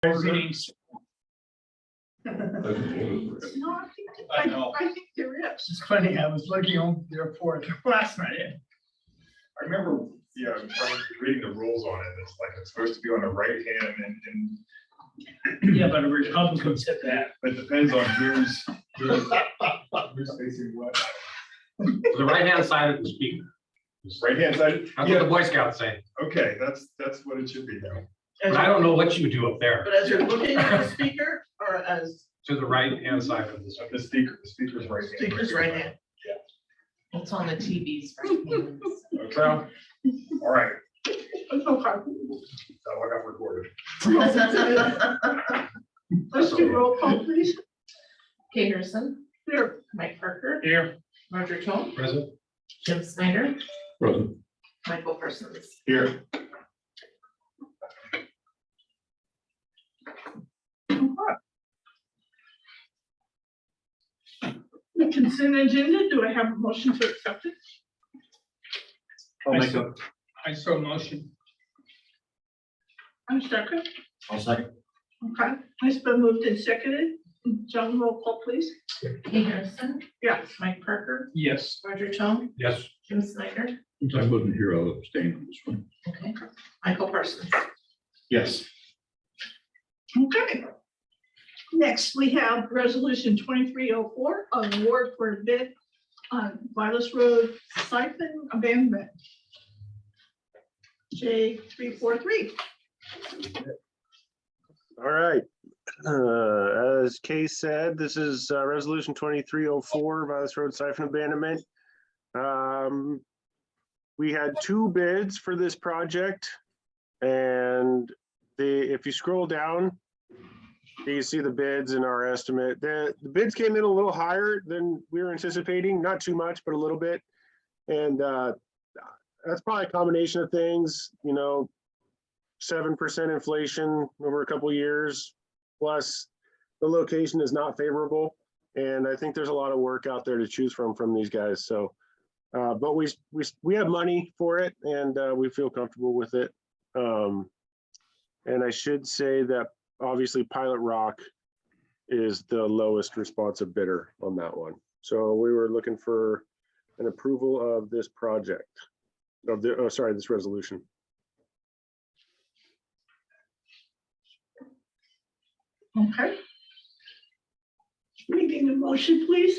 Meetings. No, I think there is. It's funny, I was looking on the report last night. I remember, yeah, reading the rules on it. It's like it's supposed to be on the right hand and Yeah, but a Republican said that. it depends on who's facing what. The right-hand side of the speaker. Right hand side? That's what the Boy Scouts say. Okay, that's what it should be now. But I don't know what you do up there, But as you're looking at the speaker or as to the right-hand side of the speaker. The speaker's right hand. speaker's right hand? It's on the TV's right hand. Okay, all right, It's okay. that one got recorded. Let's do roll call, please. Kay Harrison, Here. Mike Parker, Here. Roger Tone, Present. Jim Snyder, Present. Michael Parsons. Here, The consent agenda, do I have a motion to accept it? I'll make a. I saw motion. I'm second. I'll second. Okay, it's been moved and seconded. John, roll call, please. Kay Harrison, Yes. Mike Parker, Yes. Roger Tone, Yes. Jim Snyder, Since I wasn't here, I'll abstain from this one. okay, Michael Parsons. yes, Okay. Next, we have resolution 2304, award for a bid on Vilas Road siphon abandonment. J343. All right. As Kay said, this is resolution 2304, Vilas Road siphon abandonment. We had two bids for this project, and if you scroll down, you can see the bids and our estimate. The bids came in a little higher than we were anticipating, not too much, but a little bit. And that's probably a combination of things, 7% inflation over a couple of years, plus the location is not favorable. And I think there's a lot of work out there to choose from these guys. So, but we have money for it, and we feel comfortable with it. And I should say that obviously Pilot Rock is the lowest responsive bidder on that one. So we were looking for an approval of this project, this resolution. Okay. Making a motion, please.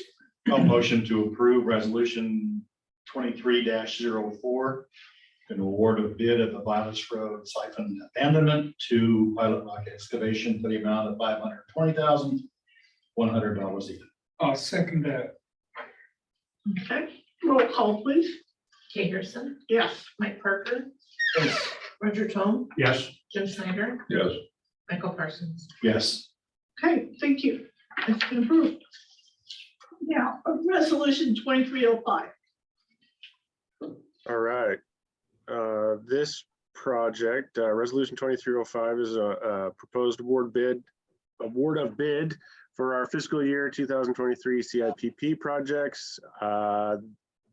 I'll motion to approve resolution 23-04, an award of bid of the Vilas Road siphon abandonment to Pilot Rock Excavation for the amount of $520,100 even. I'll second that. Okay, roll call, please. Kay Harrison, Yes. Mike Parker, Roger Tone, Yes. Jim Snyder, Yes. Michael Parsons. Yes, Okay, thank you. It's been approved. Now, resolution 2305. All right. This project, resolution 2305, is a proposed award of bid for our fiscal year 2023 CIPP projects.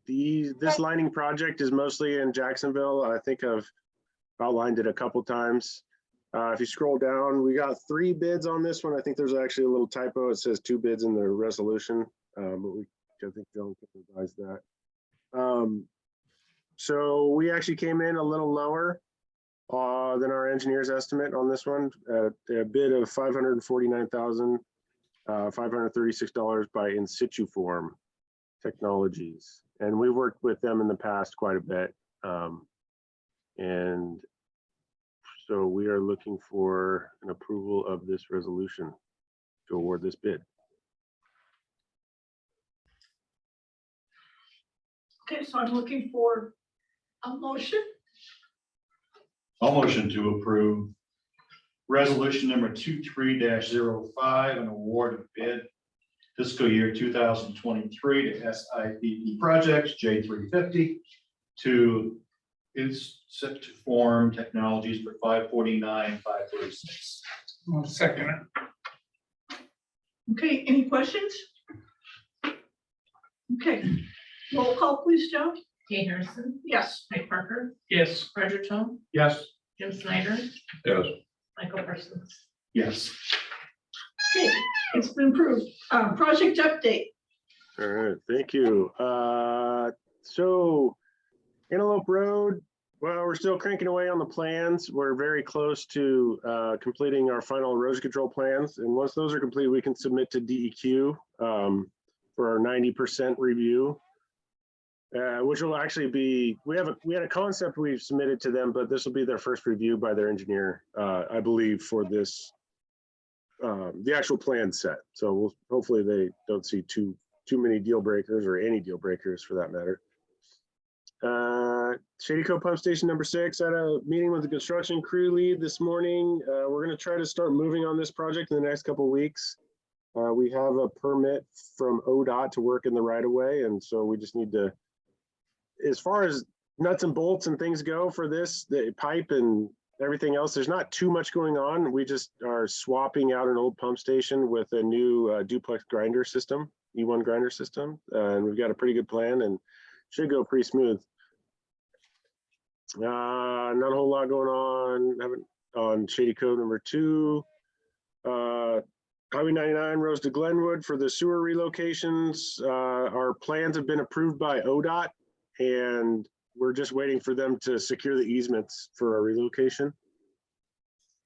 This lining project is mostly in Jacksonville. I think I've outlined it a couple times. If you scroll down, we got 3 bids on this one. I think there's actually a little typo. It says 2 bids in the resolution, but I think John can revise that. So we actually came in a little lower than our engineer's estimate on this one, a bid of $549,536 by In Situ Form Technologies. And we worked with them in the past quite a bit. And so we are looking for an approval of this resolution to award this bid. Okay, so I'm looking for a motion. I'll motion to approve resolution number 23-05, an award of bid fiscal year 2023 to SIPP projects J350 to In Situ Form Technologies for $549,536. I'll second it. Okay, any questions? Okay, roll call, please, Joe. Kay Harrison, Yes. Mike Parker, Yes. Roger Tone, Yes. Jim Snyder, Yes. Michael Parsons. Yes. Okay, it's been approved. Project update. All right, thank you. So Antelope Road, well, we're still cranking away on the plans. We're very close to completing our final erosion control plans. And once those are complete, we can submit to DEQ for our 90% review. Which will actually be, we had a concept we've submitted to them, but this will be their first review by their engineer, I believe, for this, the actual plan set. So hopefully they don't see too many deal breakers or any deal breakers for that matter. Shady Cove Pump Station number 6, at a meeting with the construction crew lead this morning. We're going to try to start moving on this project in the next couple of weeks. We have a permit from ODOT to work in the right of way, and so we just need to, as far as nuts and bolts and things go for this, the pipe and everything else, there's not too much going on. We just are swapping out an old pump station with a new duplex grinder system, E1 grinder system. And we've got a pretty good plan and should go pretty smooth. Not a whole lot going on Shady Cove number 2. Highway 99 Rose to Glenwood for the sewer relocations. Our plans have been approved by ODOT. And we're just waiting for them to secure the easements for our relocation.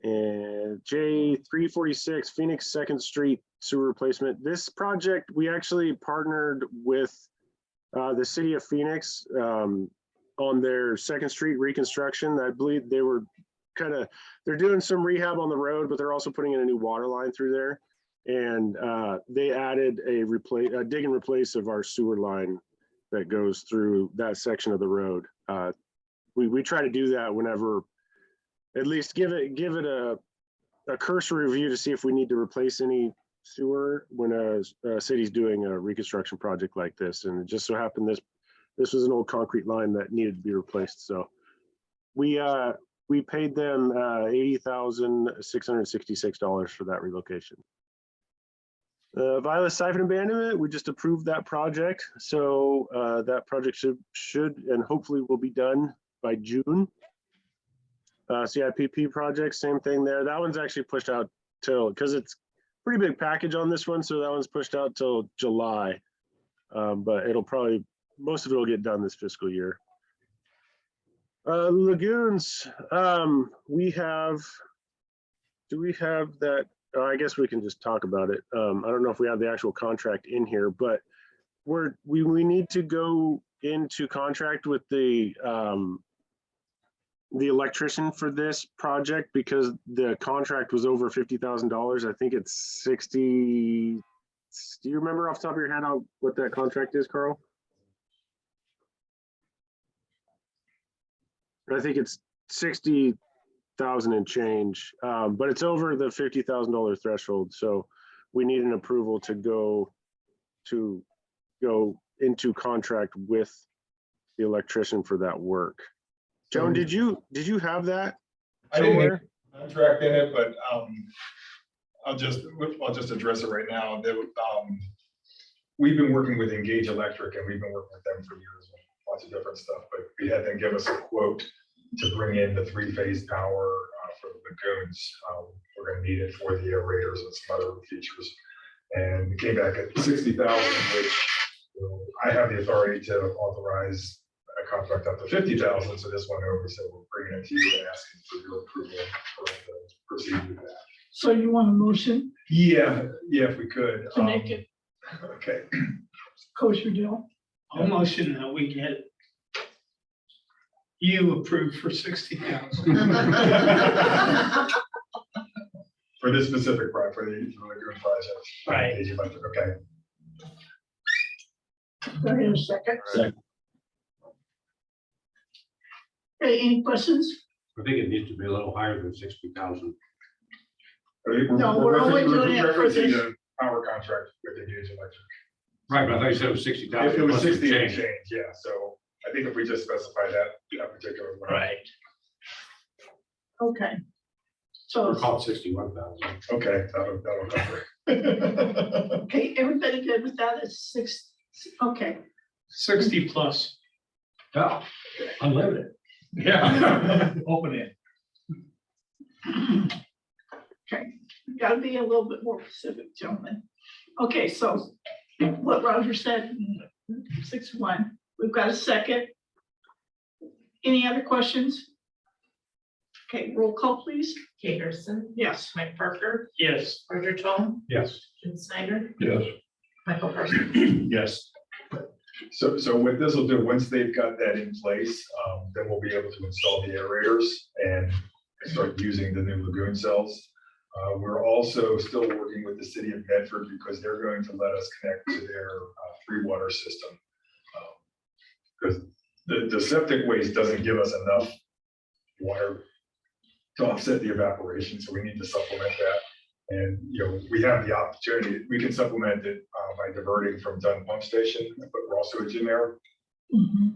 And J346 Phoenix 2nd Street sewer replacement. This project, we actually partnered with the city of Phoenix on their 2nd Street reconstruction. I believe they were they're doing some rehab on the road, but they're also putting in a new water line through there. And they added a dig and replace of our sewer line that goes through that section of the road. We try to do that whenever, at least give it a cursory review to see if we need to replace any sewer when a city's doing a reconstruction project like this. And it just so happened this was an old concrete line that needed to be replaced. So we paid them $80,666 for that relocation. Violet Siphon Abandonment, we just approved that project. So that project should and hopefully will be done by June. CIPP project, same thing there. That one's actually pushed out till, because it's pretty big package on this one. So that one's pushed out till July. But it'll probably, most of it will get done this fiscal year. Lagoons, do we have that? I guess we can just talk about it. I don't know if we have the actual contract in here, but we need to go into contract with the electrician for this project because the contract was over $50,000. I think it's 60. Do you remember off the top of your head what that contract is, Carl? I think it's 60,000 and change, but it's over the $50,000 threshold. So we need an approval to go into contract with the electrician for that work. Joan, did you have that I didn't have somewhere? a contract in it, but I'll just address it right now. We've been working with Engage Electric and we've been working with them for years on lots of different stuff, but we had them give us a quote to bring in the 3-phase power for the lagoons. We're going to need it for the aerators and some other features. And we came back at 60,000, which I have the authority to authorize a contract up to 50,000. So this went over, so we're bringing it to you and asking for your approval for us to proceed with that. So you want a motion Yeah, if we could. to make it Okay. kosher deal? I'll motion that we get you approved for 60,000. For this specific project, for the lagoon project. Right. Engage Electric, okay. Go ahead, a second. Second. Okay, any questions? I think it needs to be a little higher than 60,000. No, we're only doing it for referencing this. the power contract with Engage Electric. Right, but I thought you said it was 60,000. It was plus some 60 and change. change, yeah, so I think if we just specify that particular one. Right. Okay. Or So, call it 61,000. Okay, that'll cover it. okay, everybody good with that? It's 6, okay. 60 plus. Yeah, unlimited. Yeah. Open it. Okay, You gotta be a little bit more specific, gentlemen. Okay, so what Roger said, 6-1, we've got a second. Any other questions? Okay, roll call, please. Kate Harrison, Yes. Mike Parker, Yes, Roger Tom, Yes. Jim Snyder, Yes. Michael Parsons. Yes. So what this will do, once they've got that in place, then we'll be able to install the aerators and start using the new lagoon cells. We're also still working with the city of Medford because they're going to let us connect to their free water system. Because the septic waste doesn't give us enough water to offset the evaporation, so we need to supplement that. And, you know, we have the opportunity, we can supplement it by diverting from Dunn Pump Station, but we're also in there.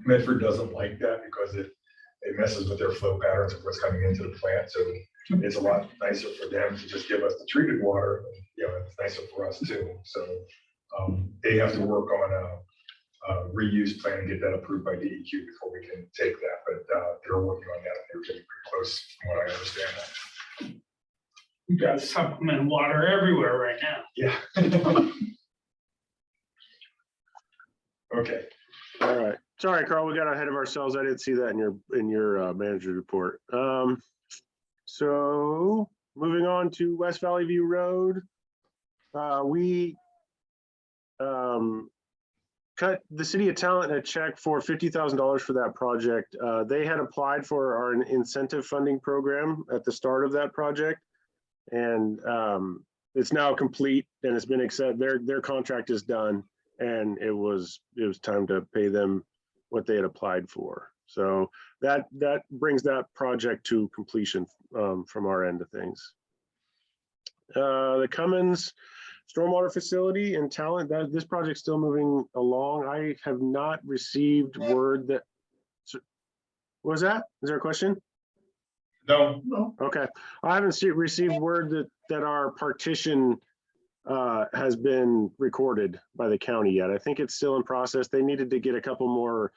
Medford doesn't like that because it messes with their flow patterns of what's coming into the plant. So it's a lot nicer for them to just give us the treated water. You know, it's nicer for us too. So they have to work on a reuse plan and get that approved by DEQ before we can take that. But they're working on that. They're getting pretty close from what I understand. we got supplement water everywhere right now. Yeah. Okay. All right. Sorry, Carl, we got ahead of ourselves. I didn't see that in your manager's report. So moving on to West Valley View Road. We cut the city of Talent a check for $50,000 for that project. They had applied for our incentive funding program at the start of that project. And it's now complete and it's been accepted. Their contract is done. And it was time to pay them what they had applied for. So that brings that project to completion from our end of things. The Cummins Stormwater Facility in Talent, this project's still moving along. I have not received word that. What was that? Is there a question? No. Okay, I haven't received word that our partition has been recorded by the county yet. I think it's still in process. They needed to get a couple more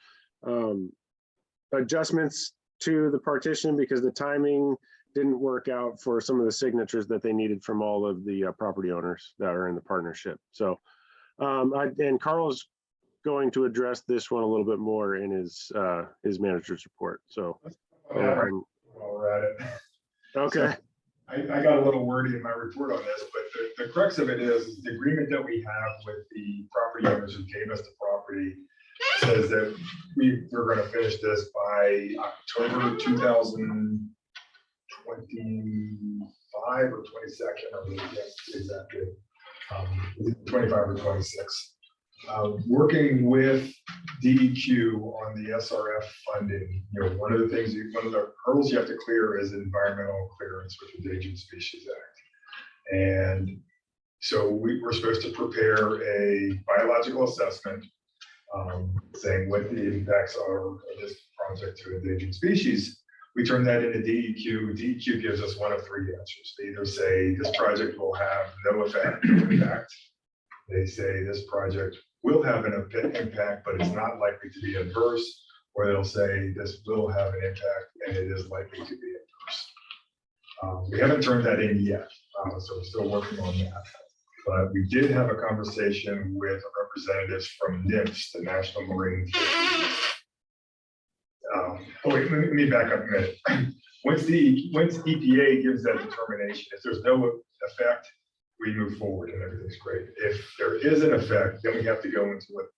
adjustments to the partition because the timing didn't work out for some of the signatures that they needed from all of the property owners that are in the partnership. So, and Carl's going to address this one a little bit more in his manager's report. So, While we're at it. okay. I got a little wordy in my report on this, but the crux of it is the agreement that we have with the property owners who gave us the property says that we're going to finish this by October 2025 or 22nd. I believe that's exactly 25 or 26. Working with DEQ on the SRF funding, you know, one of the hurdles you have to clear is environmental clearance with the Endangered Species Act. And so we're supposed to prepare a biological assessment saying what the impacts are of this project to endangered species. We turn that into DEQ. DEQ gives us one of three answers. They either say this project will have no impact. They say this project will have an impact, but it's not likely to be adverse, or they'll say this will have an impact and it is likely to be adverse. We haven't turned that in yet, so we're still working on that. But we did have a conversation with representatives from NIMS, the National Marine Fisheries. Let me back up a minute. Once EPA gives that determination, if there's no effect, we move forward and everything's great. If there is an effect, then we have to go into what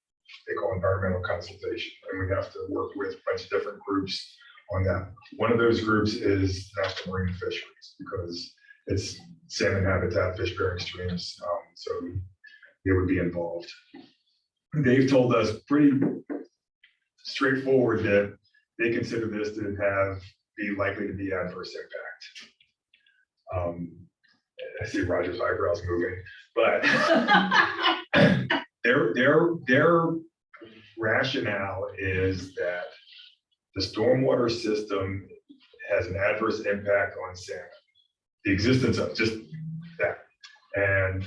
they call environmental consultation, and we have to work with a bunch of different groups on that. One of those groups is National Marine Fisheries because it's salmon habitat, fish-bearing streams, so they would be involved. They've told us pretty straightforward that they consider this to be likely to be adverse impact. I see Roger's eyebrows moving, but their rationale is that the stormwater system has an adverse impact on salmon, the existence of just that. And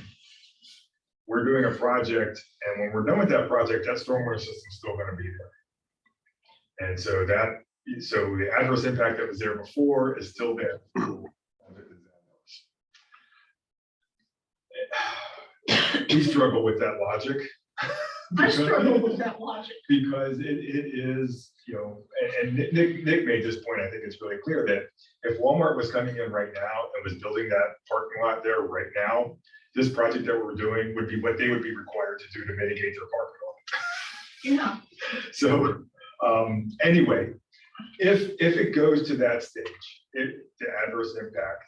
we're doing a project, and when we're done with that project, that stormwater system is still going to be there. And so the adverse impact that was there before is still there. we struggle with that logic. I struggle with that logic. Because it is, you know, and Nick made this point, I think it's really clear that if Walmart was coming in right now and was building that parking lot there right now, this project that we're doing would be what they would be required to do to mitigate their parking lot. Yeah, So, anyway, if it goes to that stage, the adverse impact,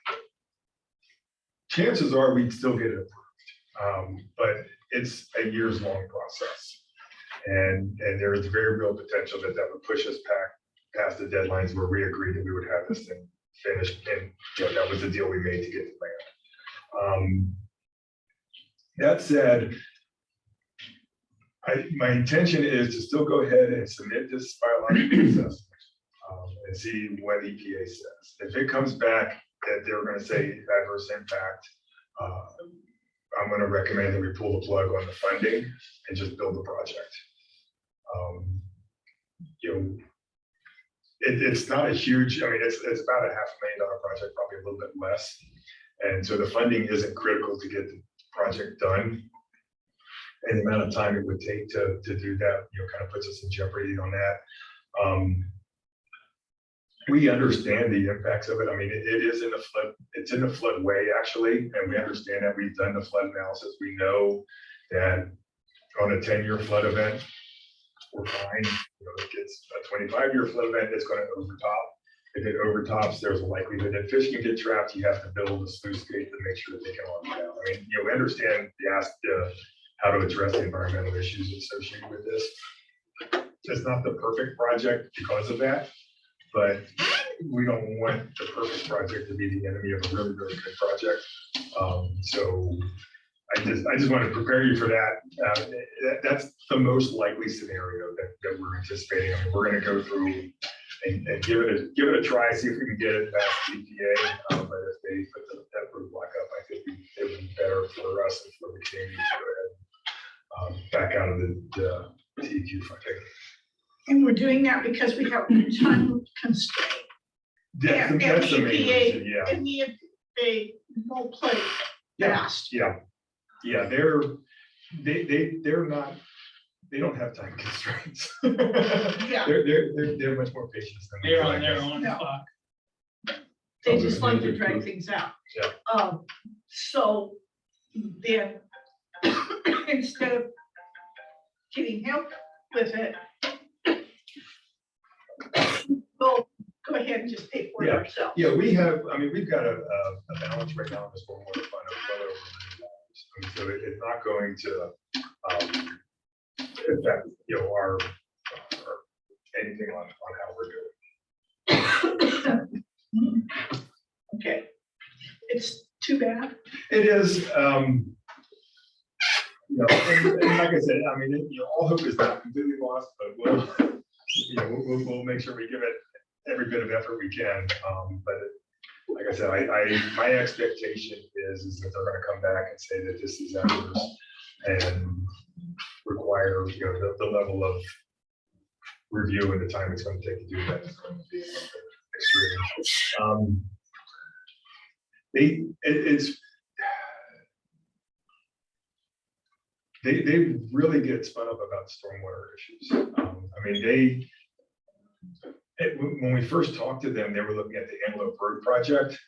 chances are we'd still get it approved. But it's a years-long process. And there is very real potential that would push us past the deadlines where we agreed that we would have this thing finished. And, you know, that was the deal we made to get the plan. That said, my intention is to still go ahead and submit this biological assessment and see what EPA says. If it comes back that they're going to say adverse impact, I'm going to recommend that we pull the plug on the funding and just build the project. You know, it's not a huge, I mean, it's about $500,000 project, probably a little bit less. And so the funding isn't critical to get the project done. And the amount of time it would take to do that, you know, kind of puts us in jeopardy on that. We understand the impacts of it. I mean, it is in the flood, it's in the floodway actually, and we understand that. We've done the flood analysis. We know that on a 10-year flood event, we're fine. You know, if it's a 25-year flood event, it's going to overtop. If it overtops, there's a likelihood that fish can get trapped. You have to build a sluice gate to make sure that they can walk down. I mean, you know, we understand how to address the environmental issues associated with this. It's not the perfect project because of that, but we don't want the perfect project to be the enemy of a really, really good project. So I just want to prepare you for that. That's the most likely scenario that we're anticipating. I mean, we're going to go through and give it a try, see if we can get it past EPA. But if they put that roadblock up, I think it would be better for us and for the community to go ahead back out of the TEQ funding. and we're doing that because we have a time constraint. That's And the main EPA reason, yeah. And they won't play fast. Yeah, they're not, they don't have time constraints. Yeah. They're much more patient than we They're do, I on their guess. own No. clock. They just like to drag things out. Yeah. So then, instead of getting help with it, we'll go ahead and just pay for it Yeah. ourselves. Yeah, we've got a balance right now in this stormwater fund of well over $1 million. And so it's not going to affect, you know, our anything on how we're doing. Okay, it's too bad. It is, you know, and like I said, I mean, you know, all hope is not completely lost, but we'll make sure we give it every bit of effort we can. But like I said, my expectation is that they're going to come back and say that this is adverse and require, you know, the level of review and the time it's going to take to do that is going to be extreme. They really get spun up about stormwater issues. I mean, when we first talked to them, they were looking at the Antelope Road project.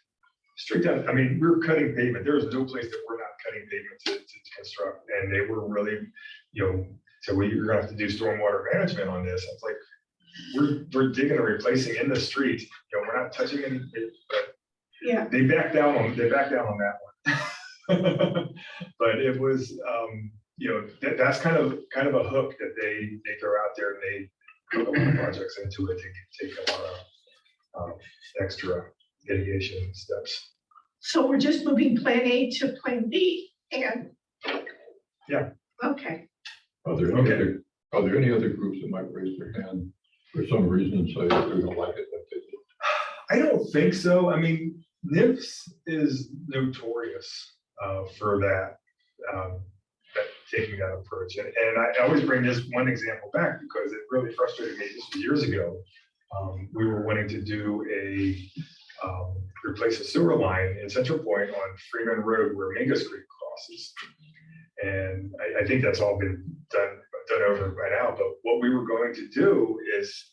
Straight down, I mean, we were cutting pavement. There was no place that we're not cutting pavement to construct. And they were really, you know, so you're gonna have to do stormwater management on this. It's like, we're digging and replacing in the street. You know, we're not touching any, but Yeah. they backed down on that one. But it was, you know, that's kind of a hook that they throw out there, and they put a lot of projects into it to take a lot of extra mitigation steps. So we're just moving Plan A to Plan B, and. Yeah. Okay, Are there any other groups that might raise their hand for some reason and say that they don't like it? I don't think so. I mean, NIPS is notorious for that, taking that approach. And I always bring this one example back because it really frustrated me. This was years ago. We were wanting to do replace a sewer line in Central Point on Freeman Road where Mingus Creek crosses. And I think that's all been done over by now, but what we were going to do is,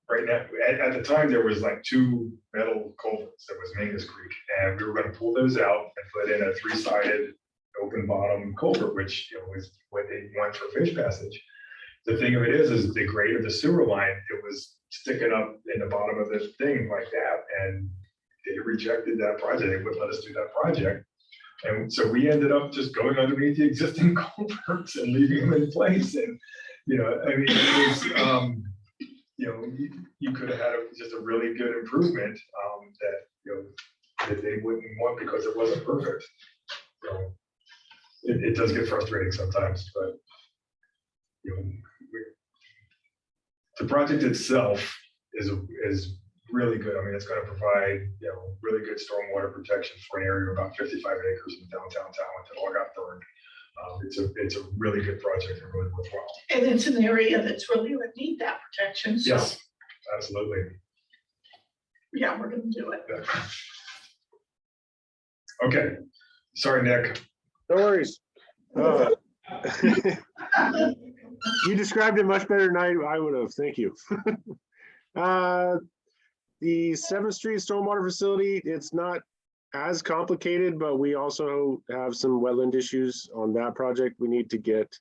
right now, at the time, there was like 2 metal culverts, that was Mingus Creek, and we were gonna pull those out and put in a 3-sided open bottom culvert, which, you know, was what they want for fish passage. The thing of it is the grade of the sewer line, it was sticking up in the bottom of this thing like that, and they rejected that project. They wouldn't let us do that project. And so we ended up just going underneath the existing culverts and leaving them in place. And, you know, I mean, it was, you know, you could have had just a really good improvement that, you know, that they wouldn't want because it wasn't perfect. So it does get frustrating sometimes, but, you know, the project itself is really good. I mean, it's going to provide, you know, really good stormwater protection for an area of about 55 acres in downtown Talent that all got burned. It's a really good project and really worthwhile. And it's an area that's really would need that protection, so, Yes, absolutely. yeah, we're gonna do it. Yeah. Okay, sorry, Nick. No worries. You described it much better than I would have. Thank you. The 7th Street Stormwater Facility, it's not as complicated, but we also have some wetland issues on that project. We need to get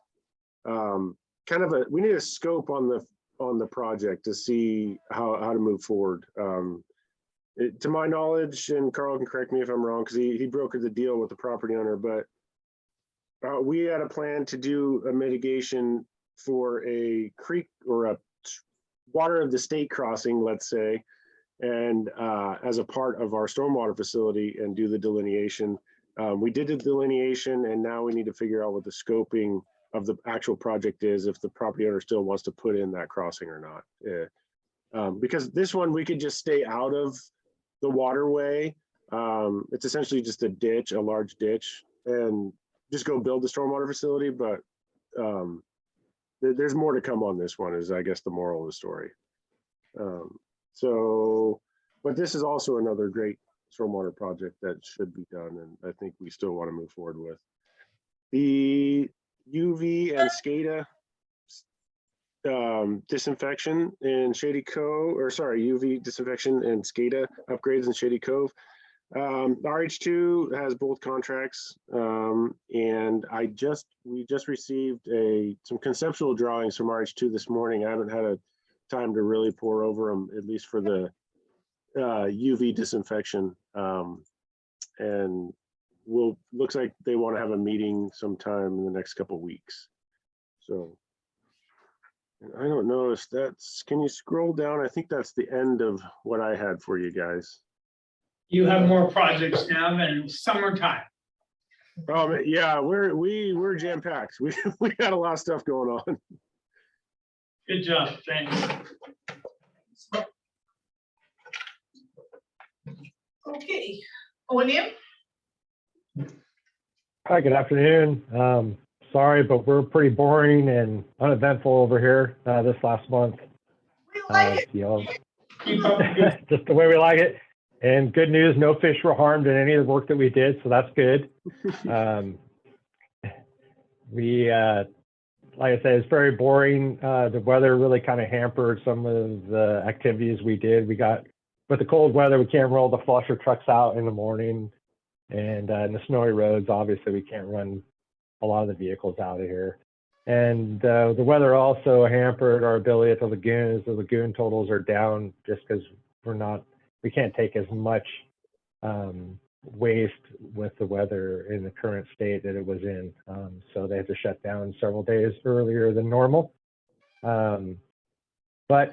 we need a scope on the project to see how to move forward. To my knowledge, and Carl can correct me if I'm wrong, because he brokered the deal with the property owner, but we had a plan to do a mitigation for a creek or a water of the state crossing, let's say, and as a part of our stormwater facility and do the delineation. We did the delineation, and now we need to figure out what the scoping of the actual project is, if the property owner still wants to put in that crossing or not. Because this one, we could just stay out of the waterway. It's essentially just a ditch, a large ditch, and just go build the stormwater facility. But there's more to come on this one, is I guess the moral of the story. But this is also another great stormwater project that should be done, and I think we still want to move forward with. The UV and SCADA disinfection in Shady Cove, or sorry, UV disinfection and SCADA upgrades in Shady Cove. RH2 has both contracts, and we just received some conceptual drawings from RH2 this morning. I haven't had a time to really pour over them, at least for the UV disinfection. And looks like they want to have a meeting sometime in the next couple of weeks. So I don't know if can you scroll down? I think that's the end of what I had for you guys. You have more projects now than summertime. Yeah, we're jam packed. We got a lot of stuff going on. Good job, thanks. Okay, William? Hi, good afternoon. Sorry, but we're pretty boring and uneventful over here this last month. We like it. You know, Keep up the good. just the way we like it. And good news, no fish were harmed in any of the work that we did, so that's good. Like I said, it's very boring. The weather really kind of hampered some of the activities we did. With the cold weather, we can't roll the flusher trucks out in the morning. And in the snowy roads, obviously, we can't run a lot of the vehicles out of here. And the weather also hampered our ability at the lagoons. The lagoon totals are down just because we can't take as much waste with the weather in the current state that it was in. So they had to shut down several days earlier than normal. But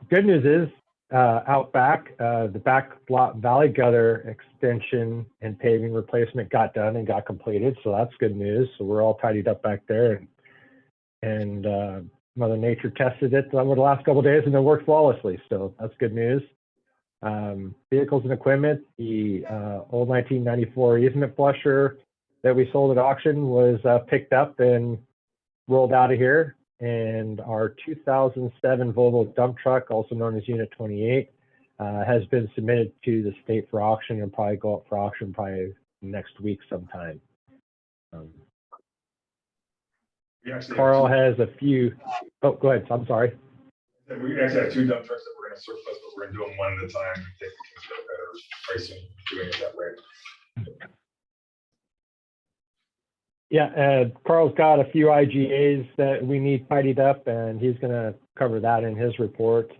good news is out back, the back lot valley gutter extension and paving replacement got done and got completed. So that's good news. So we're all tidied up back there, and Mother Nature tested it over the last couple of days and it worked flawlessly. So that's good news. Vehicles and equipment, the old 1994 easement flusher that we sold at auction was picked up and rolled out of here. And our 2007 Volvo dump truck, also known as Unit 28, has been submitted to the state for auction and probably go up for auction probably next week sometime. We actually have Carl two- has a few, oh, go ahead, I'm sorry. We actually have 2 dump trucks that we're gonna surplus, but we're gonna do them one at a time. I think we can get better pricing doing it that way. Yeah, Carl's got a few IGAs that we need tidied up, and he's gonna cover that in his report.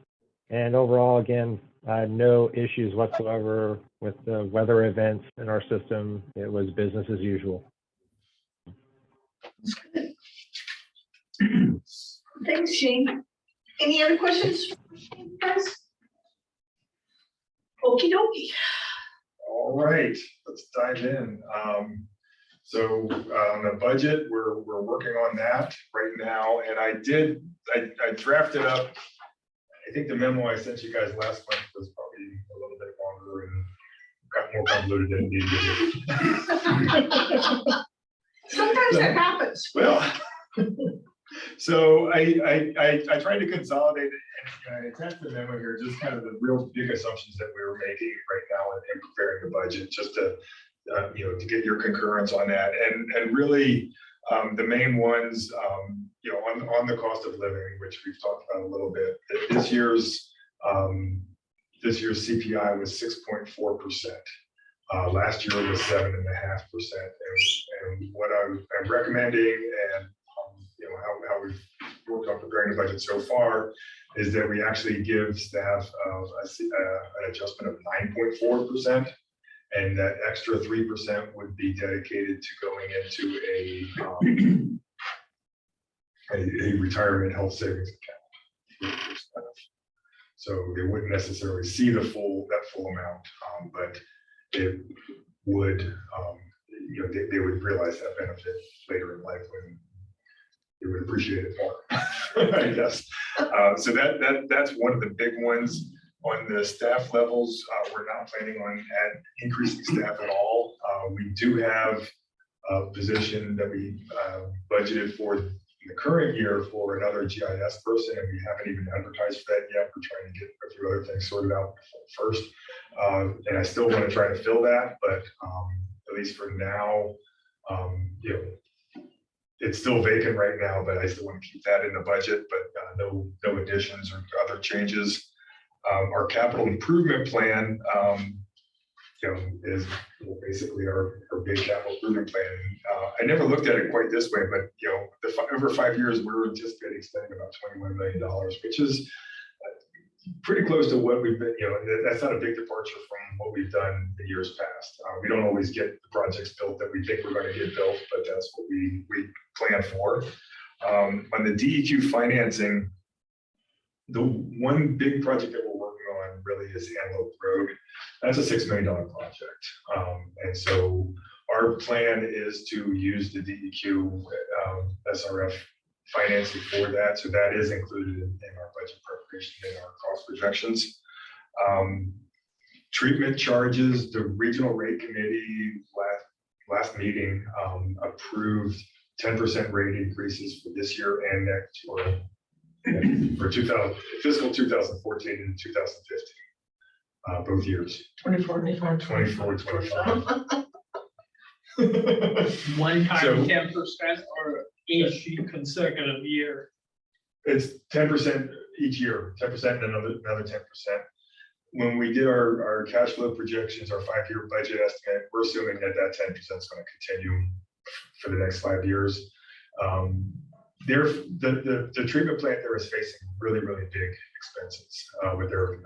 And overall, again, no issues whatsoever with the weather events in our system. It was business as usual. Thanks, Shane. Any other questions, guys? Okey dokey. All right, let's dive in. So on the budget, we're working on that right now, and I drafted up. I think the memo I sent you guys last month was probably a little bit longer and got more convoluted than it needed to be. Sometimes that happens. Well, so I tried to consolidate it and I attached the memo here, just kind of the real big assumptions that we were making right now in preparing the budget, just to to get your concurrence on that, and really the main ones, on the cost of living, which we've talked about a little bit. This year's CPI was 6.4%. Last year it was 7.5%. And what I'm recommending, and how we've worked on preparing the budget so far, is that we actually give staff an adjustment of 9.4%. And that extra 3% would be dedicated to going into a retirement health savings account. So they wouldn't necessarily see that full amount, but it would, they would realize that benefit later in life when they would appreciate it more, I guess. So that's one of the big ones. On the staff levels, we're not planning on increasing staff at all. We do have a position that we budgeted for in the current year for another GIS person, and we haven't even advertised for that yet. We're trying to get a few other things sorted out first. And I still want to try to fill that, but at least for now, it's still vacant right now, but I still want to keep that in the budget, but no additions or other changes. Our capital improvement plan, is basically our big capital improvement plan. I never looked at it quite this way, but over 5 years, we're anticipating spending about $21 million, which is pretty close to what we've been. That's not a big departure from what we've done in years past. We don't always get the projects built that we think we're going to get built, but that's what we plan for. On the DEQ financing, the one big project that we're working on really is Antelope Road. That's a $6 million project. And so our plan is to use the DEQ SRF financing for that. So that is included in our budget preparation and our cost projections. Treatment charges, the regional rate committee last meeting approved 10% rate increases for this year and next year. For fiscal 2014 and 2015, both years. 24, 25. One So- time 10% or each consecutive year. It's 10% each year, 10% and another 10%. When we did our cash flow projections, our 5-year budget estimate, we're assuming that 10% is going to continue for the next 5 years. The treatment plant there is facing really big expenses with their.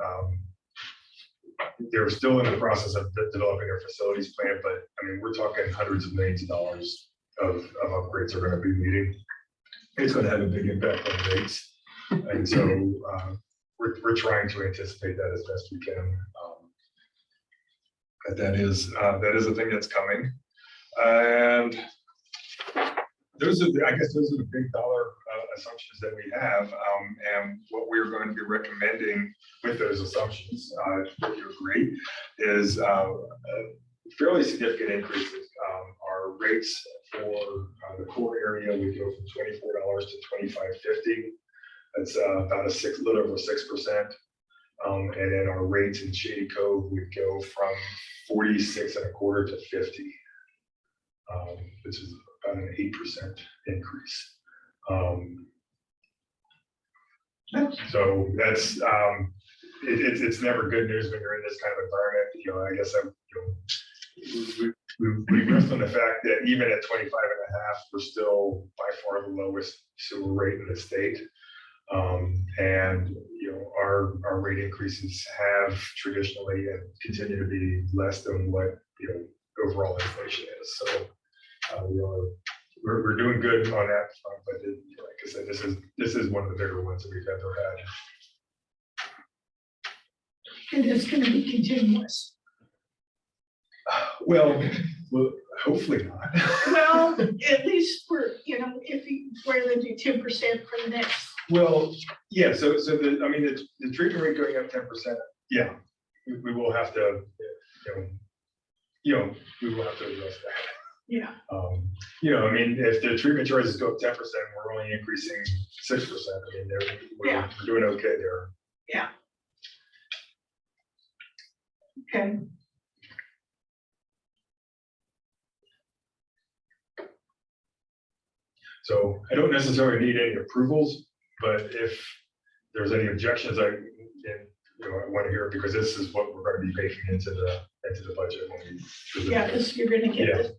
They're still in the process of developing their facilities plan, but I mean, we're talking hundreds of millions of dollars of upgrades are going to be needed. It's going to have a big impact on rates, and so we're trying to anticipate that as best we can. But that is a thing that's coming, and those are the big dollar assumptions that we have, and what we're going to be recommending with those assumptions, if you agree, is fairly significant increases. Our rates for the core area would go from $24 to $25.50. That's about a little over 6%. And then our rates in Shady Cove would go from 46.25 to 50, which is about an 8% increase. So that's, it's never good news when you're in this kind of environment, you know, I guess we rest on the fact that even at 25.5, we're still by far the lowest sewer rate in the state. And, you know, our rate increases have traditionally and continue to be less than what, you know, overall inflation is. So we're doing good on that front, but like I said, this is one of the bigger ones that we've ever had. And it's gonna be continuous. Well, hopefully not. Well, at least for, you know, if you, rather than do 10% for the next. Well, yeah, so I mean, the treatment rate going up 10%, yeah, we will have to, we will have to address that. Yeah. You know, I mean, if the treatment charges go up 10%, we're only increasing 6%. I mean, we're doing okay there. Yeah. Okay. So I don't necessarily need any approvals, but if there's any objections, I want to hear it, because this is what we're going to be baking into the budget when we. Yeah, because you're gonna get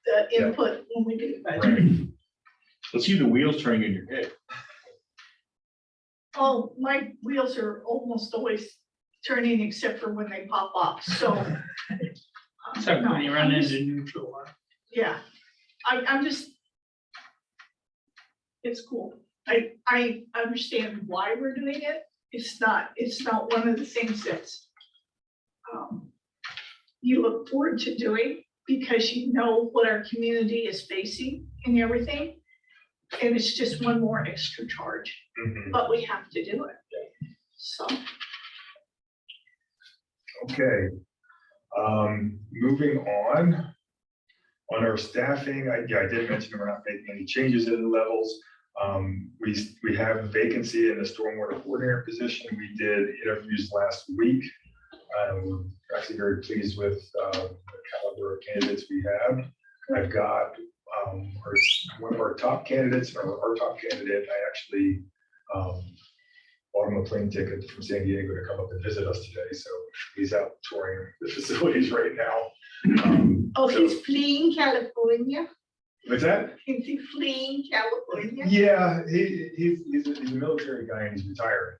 the input when we do the budget. Right. Let's see the wheels turning in your head. Oh, my wheels are almost always turning except for when they pop off, so. Except no, when you run I'm into just- neutral. Yeah, I'm just. It's cool. I understand why we're doing it. It's not one of the things that's you look forward to doing, because you know what our community is facing and everything. And it's just one more extra charge, Mhm. but we have to do it. So, Okay. Moving on our staffing, I did mention we're not making any changes in the levels. We have a vacancy in the stormwater coordinator position. We did interviews last week. We're actually very pleased with the caliber of candidates we have. I've got one of our top candidates, or our top candidate, I actually bought him a plane ticket from San Diego to come up and visit us today. So he's out touring the facilities right now. oh, So- he's fleeing California. What's that? Is he fleeing California? Yeah, he's a military guy and he's retired.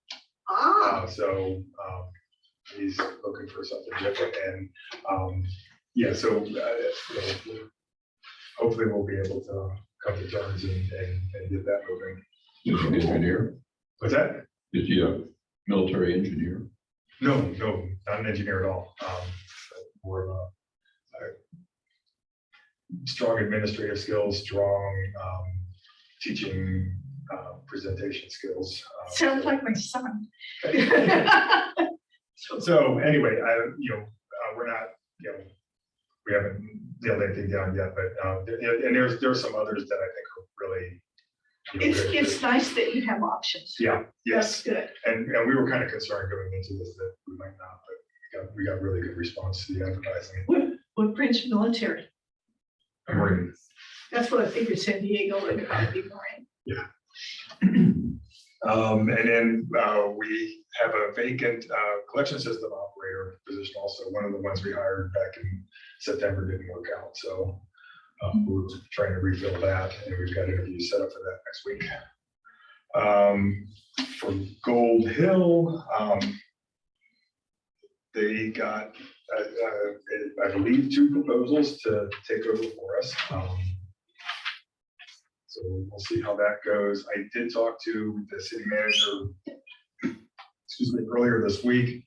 Ah, He's looking for something different, and so hopefully we'll be able to come to terms and get that moving. Is he an engineer? What's that? Is he a military engineer? No, not an engineer at all. More of a strong administrative skills, strong teaching, presentation skills. sounds like my son. So anyway, we're not, we haven't nailed anything down yet, but and there's some others that I think are really. It's nice that you have options. Yeah, That's yes, good. and we were kind of concerned going into this that we might not, but we got really good response to the advertising. What branch military? Marine. That's what I figured, San Diego would probably be Marine. And then we have a vacant collection system operator position also. One of the ones we hired back in September didn't work out, so we're trying to refill that, and we've got interviews set up for that next week. For Gold Hill, they got, I believe, 2 proposals to take over for us. So we'll see how that goes. I did talk to the city manager, earlier this week,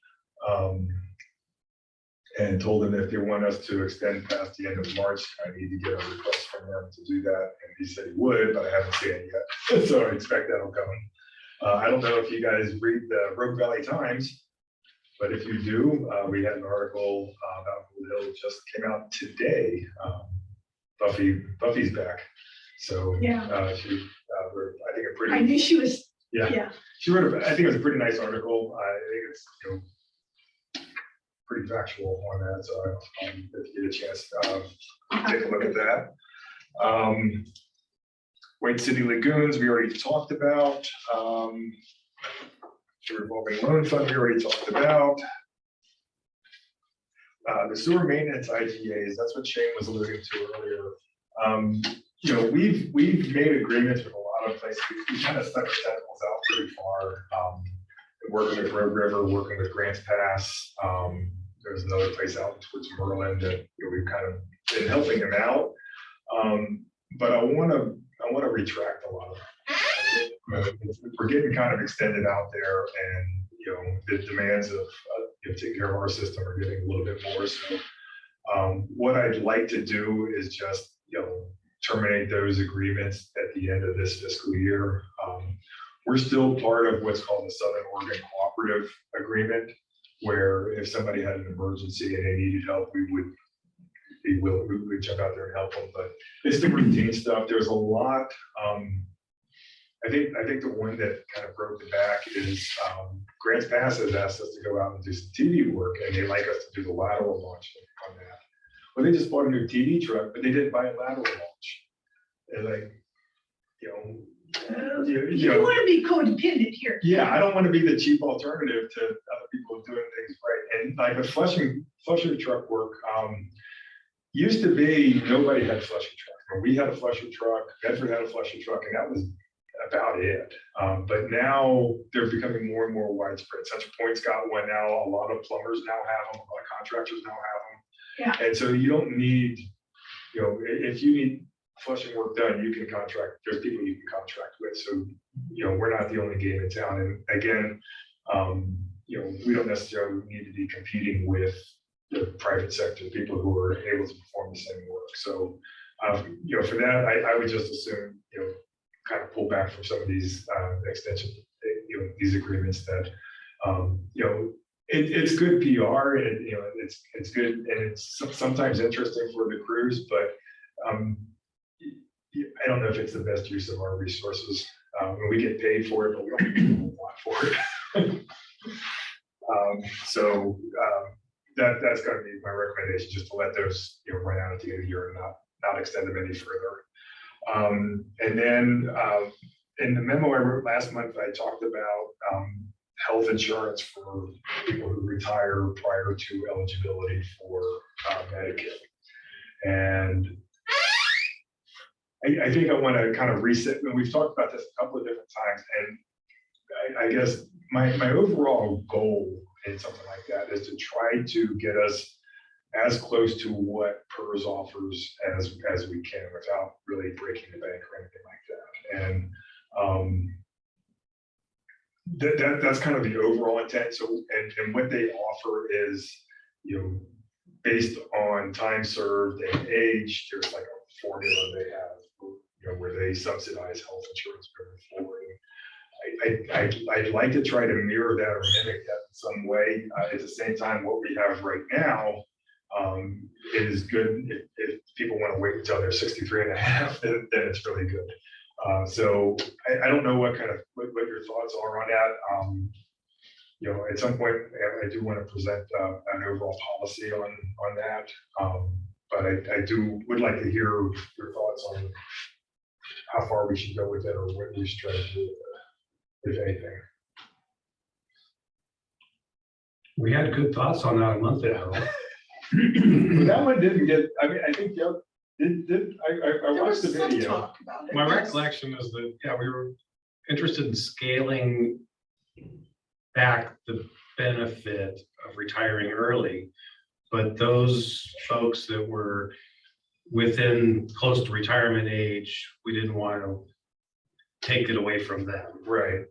and told him if they want us to extend past the end of March, I need to get a request from them to do that. And he said he would, but I haven't seen it yet. So I expect that'll come. I don't know if you guys read the Rogue Valley Times, but if you do, we had an article about Gold Hill just came out today. Buffy's back. So Yeah. she wrote, I think, a I pretty, knew she was, yeah, yeah. she wrote, I think it was a pretty nice article. I think it's, pretty factual on that. So if you get a chance, take a look at that. White City Lagoons, we already talked about. The revolving loan fund, we already talked about. The sewer maintenance IGAs, that's what Shane was alluding to earlier. You know, we've made agreements with a lot of places. We kind of stuck our tentacles out pretty far. Working with Road River, working with Grants Pass. There's another place out towards Merlin that, you know, we've kind of been helping them out. But I want to retract a lot of that. We're getting kind of extended out there, and you know, the demands of taking care of our system are getting a little bit more. So what I'd like to do is just, you know, terminate those agreements at the end of this fiscal year. We're still part of what's called the Southern Oregon Cooperative Agreement, where if somebody had an emergency and they needed help, we would jump out there and help them. But it's the routine stuff. There's a lot. I think the one that kind of broke the back is Grants Pass has asked us to go out and do some TV work, and they like us to do the lateral launch on that. Well, they just bought a new TV truck, but they didn't buy a lateral launch. They're like, you know. You don't want to be codependent here. Yeah, I don't want to be the cheap alternative to other people doing things right. And like the flusher truck work, used to be nobody had flusher truck. We had a flusher truck, Bedford had a flusher truck, and that was about it. But now they're becoming more and more widespread. Central Point's got one now. A lot of plumbers now have them. A lot of contractors now have them. Yeah. And so you don't need, you know, if you need flushing work done, you can contract. There's people you can contract with. So, you know, we're not the only game in town. And again, you know, we don't necessarily need to be competing with the private sector, people who are able to perform the same work. So, you know, for that, I would just assume, you know, kind of pull back from some of these extension, you know, these agreements that, you know, it's good PR, and you know, it's good, and it's sometimes interesting for the crews, but I don't know if it's the best use of our resources. We get paid for it, but we don't get a lot for it. So that's going to be my recommendation, just to let those, you know, run out at the end of the year and not extend them any further. And then in the memo I wrote last month, I talked about health insurance for people who retire prior to eligibility for Medicare. And I think I want to kind of reset, and we've talked about this a couple of different times, and I guess my overall goal in something like that is to try to get us as close to what PERS offers as we can without really breaking the bank or anything like that. And that's kind of the overall intent. So, and what they offer is, you know, based on time served and age, there's like a formula they have, you know, where they subsidize health insurance going forward. I'd like to try to mirror that or mimic that in some way. At the same time, what we have right now is good. If people want to wait until they're 63 and a half, then it's really good. So I don't know what your thoughts are on that. You know, at some point, I do want to present an overall policy on that. But I would like to hear your thoughts on how far we should go with it, or what we should try to do with it, if anything. We had good thoughts on that a month ago. That one didn't get, I mean, I think I There watched was the some video. talk about it. My yes. recollection is that, yeah, we were interested in scaling back the benefit of retiring early. But those folks that were within close to retirement age, we didn't want to take it away from them. Right.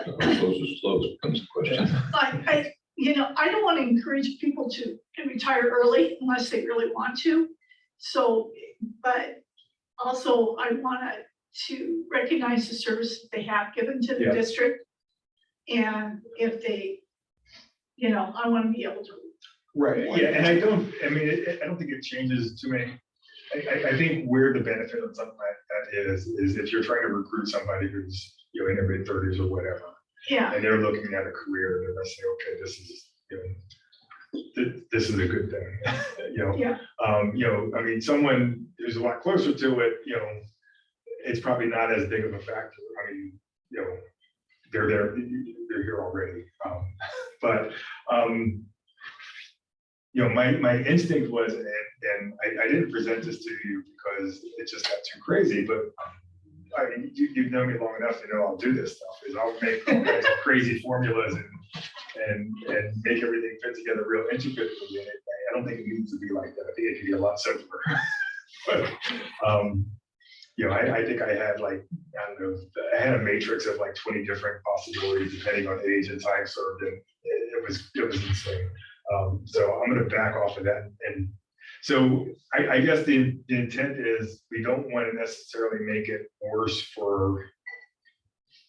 Close is close, comes the question. I don't want to encourage people to retire early unless they really want to. So, but also I want to recognize the service that they have given to the Yeah. district. And if they, you know, I want to be able to. Right, yeah, and I don't think it changes too many. I think where the benefit of something like that is if you're trying to recruit somebody who's, you know, in their mid-30s or whatever, Yeah. and they're looking at a career, they're gonna say, okay, this is, you know, this is a good thing, you know. Yeah. I mean, someone who's a lot closer to it, it's probably not as big of a factor. I mean, they're here already. But my instinct was, and I didn't present this to you because it just got too crazy, but I mean, you've known me long enough to know I'll do this stuff, is I'll make all kinds of crazy formulas and make everything fit together real intricately. And I don't think it needs to be like that. I think it can be a lot simpler. But, I think I had I had a matrix of like 20 different possibilities depending on age and time served, and it was insane. So I'm going to back off of that. And so I guess the intent is we don't want to necessarily make it worse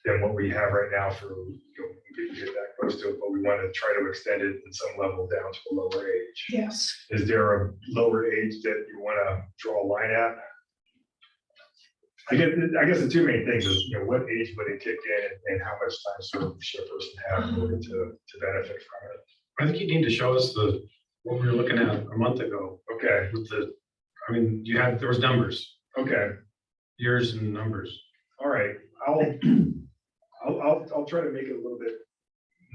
than what we have right now for people to get that close to it, but we want to try to extend it in some level down to a lower age. Yes. Is there a lower age that you want to draw a line at? I guess the two main things is, what age would it kick in and how much time served should a person have in order to benefit from it? I think you need to show us what we were looking at a month ago Okay, with there was numbers, okay, years and numbers. all right. I'll try to make it a little bit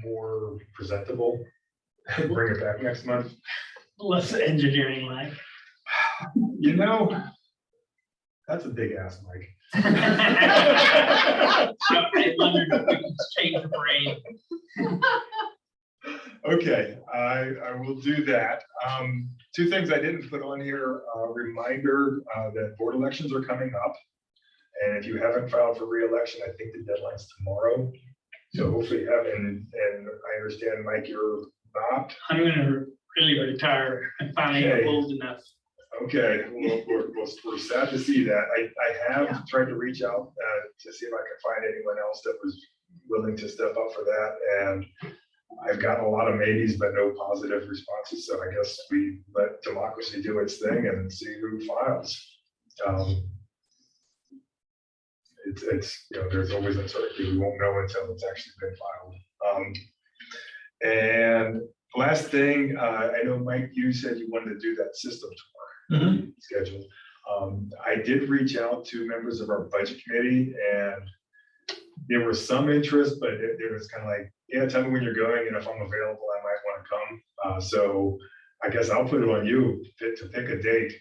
more presentable. Bring it back next month. Less engineering like. That's a big ask, Mike. I wondered if we could change the brain. Okay, I will do that. Two things I didn't put on here, reminder that board elections are coming up. And if you haven't filed for re-election, I think the deadline's tomorrow. So hopefully you have, and I understand, Mike, you're not. I'm gonna really retire and finally get old enough. Okay, well, we're sad to see that. I have tried to reach out to see if I could find anyone else that was willing to step up for that. And I've gotten a lot of maybes, but no positive responses. So I guess we let democracy do its thing and see who files. It's there's always uncertainty. We won't know until it's actually been filed. And last thing, I know, Mike, you said you wanted to do that system tour schedule. I did reach out to members of our budget committee, and there was some interest, but it was kind of like, yeah, tell me when you're going, and if I'm available, I might want to come. So I guess I'll put it on you to pick a date,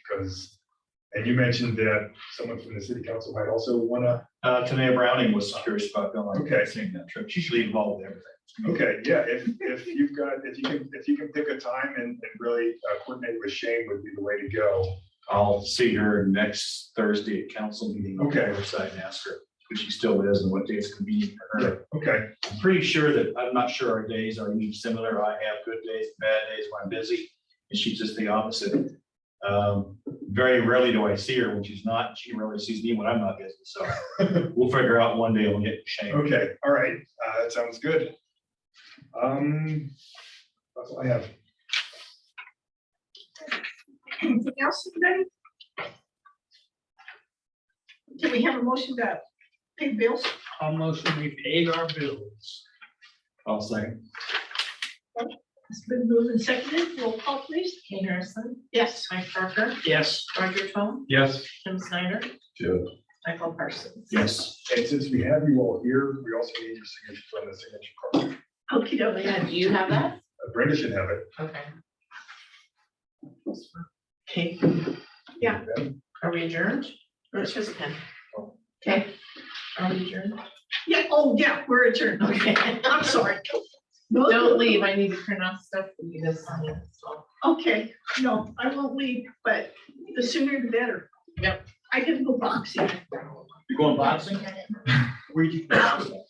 and you mentioned that someone from the city council might also want to. Tanea Browning was curious about going. Okay. Seeing that trip. She's usually involved in everything. Okay, yeah, if you can pick a time and really coordinate with Shane would be the way to go. I'll see her next Thursday at council meeting. On Okay. the other side and ask her who she still is and what days convenient for her. Okay, I'm pretty sure that, I'm not sure our days are even similar. I have good days, bad days when I'm busy, and she's just the opposite. Very rarely do I see her when she's not. She rarely sees me when I'm not busy. So we'll figure out one day. We'll get Shane. okay, all right, that sounds good. That's all I have. Anything else today? Do we have a motion to pay bills? I'll motion we paid our bills. I'll say. It's been moved and seconded. Roll call, please. Kay Harrison, Yes. Mike Parker, Yes. Roger Tom, Yes. Tim Snyder, Yeah. Michael Parsons. Yes. And since we have you all here, we also need your signature on the signature card. Okay, Oh, yeah, do you have that? Brenda should have it. Okay. Okay, Yeah. Okay. are we adjourned? Or it's just a pen? Okay, are we adjourned? Yeah, oh, yeah, we're adjourned. Okay. I'm sorry. Don't leave, I need to print off stuff for you to sign, so. Okay, no, I won't leave, but the sooner the better. Yep. I can go boxing. You going boxing? Where'd you go?